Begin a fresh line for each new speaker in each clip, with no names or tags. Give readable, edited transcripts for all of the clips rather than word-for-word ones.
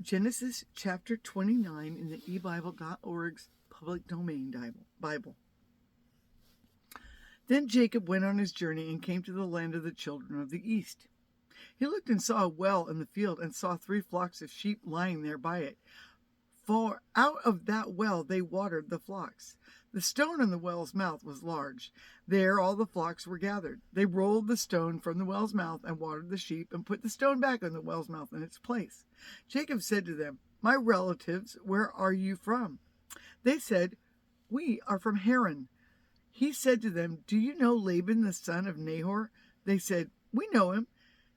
Genesis chapter 29 in the eBible.org's public domain Bible. Then Jacob went on his journey and came to the land of the children of the east. He looked and saw a well in the field and saw 3 flocks of sheep lying there by it. For out of that well they watered the flocks. The stone in the well's mouth was large. There all the flocks were gathered. They rolled the stone from the well's mouth and watered the sheep and put the stone back in the well's mouth in its place. Jacob said to them, "My relatives, where are you from?" They said, "We are from Haran." He said to them, "Do you know Laban the son of Nahor?" They said, "We know him."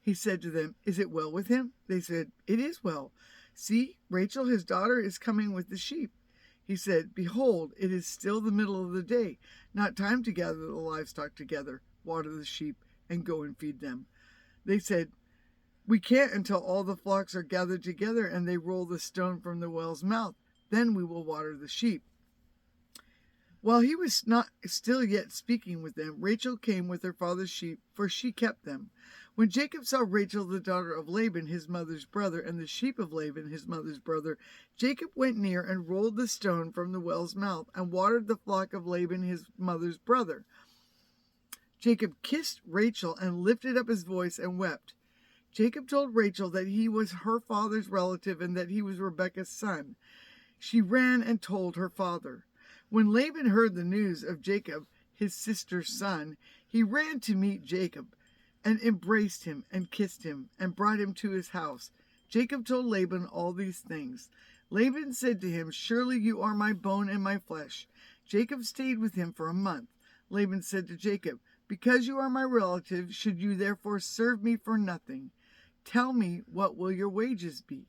He said to them, "Is it well with him?" They said, "It is well. See, Rachel his daughter is coming with the sheep." He said, "Behold, it is still the middle of the day, not time to gather the livestock together, water the sheep, and go and feed them." They said, "We can't until all the flocks are gathered together and they roll the stone from the well's mouth. Then we will water the sheep." While he was not still yet speaking with them, Rachel came with her father's sheep, for she kept them. When Jacob saw Rachel, the daughter of Laban, his mother's brother, and the sheep of Laban, his mother's brother, Jacob went near and rolled the stone from the well's mouth and watered the flock of Laban, his mother's brother. Jacob kissed Rachel and lifted up his voice and wept. Jacob told Rachel that he was her father's relative and that he was Rebekah's son. She ran and told her father. When Laban heard the news of Jacob, his sister's son, he ran to meet Jacob and embraced him and kissed him and brought him to his house. Jacob told Laban all these things. Laban said to him, "Surely you are my bone and my flesh." Jacob stayed with him for a month. Laban said to Jacob, "Because you are my relative, should you therefore serve me for nothing? Tell me, what will your wages be?"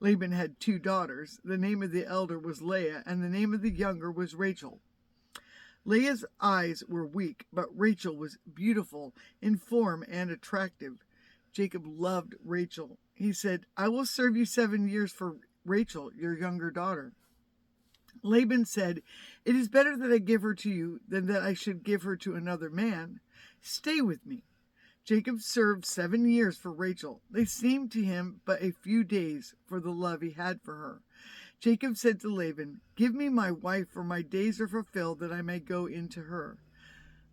Laban had 2 daughters. The name of the elder was Leah, and the name of the younger was Rachel. Leah's eyes were weak, but Rachel was beautiful in form and attractive. Jacob loved Rachel. He said, "I will serve you 7 years for Rachel, your younger daughter." Laban said, "It is better that I give her to you than that I should give her to another man. Stay with me." Jacob served 7 years for Rachel. They seemed to him but a few days for the love he had for her. Jacob said to Laban, "Give me my wife, for my days are fulfilled, that I may go in to her."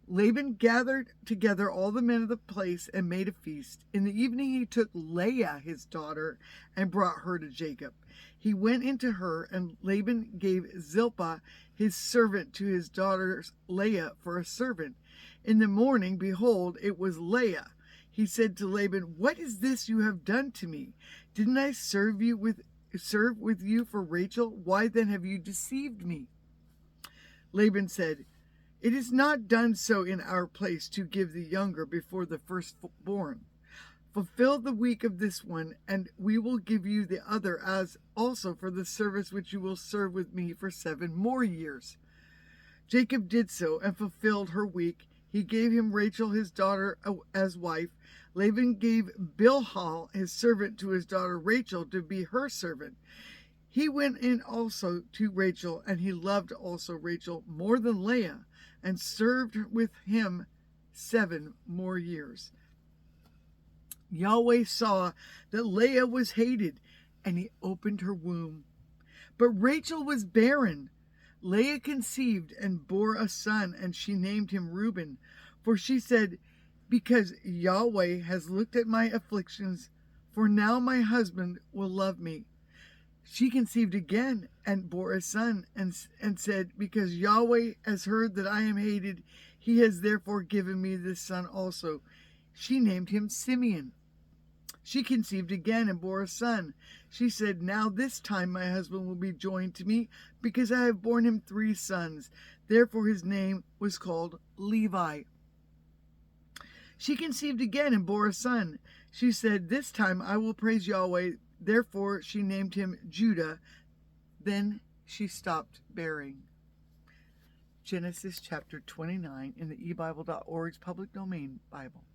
Laban gathered together all the men of the place and made a feast. In the evening he took Leah, his daughter, and brought her to Jacob. He went into her, and Laban gave Zilpah, his servant, to his daughter Leah for a servant. In the morning, behold, it was Leah. He said to Laban, "What is this you have done to me? Didn't I serve with you for Rachel? Why then have you deceived me?" Laban said, "It is not done so in our place to give the younger before the firstborn. Fulfill the week of this one, and we will give you the other as also for the service which you will serve with me for 7 more years." Jacob did so and fulfilled her week. He gave him Rachel, his daughter, as wife. Laban gave Bilhah, his servant, to his daughter Rachel to be her servant. He went in also to Rachel, and he loved also Rachel more than Leah, and served with him 7 more years. Yahweh saw that Leah was hated, and he opened her womb. But Rachel was barren. Leah conceived and bore a son, and she named him Reuben, for she said, "Because Yahweh has looked at my afflictions, for now my husband will love me." She conceived again and bore a son, and said, "Because Yahweh has heard that I am hated, he has therefore given me this son also." She named him Simeon. She conceived again and bore a son. She said, "Now this time my husband will be joined to me, because I have borne him 3 sons. Therefore his name was called Levi." She conceived again and bore a son. She said, "This time I will praise Yahweh." Therefore she named him Judah. Then she stopped bearing. Genesis chapter 29 in the eBible.org's public domain Bible.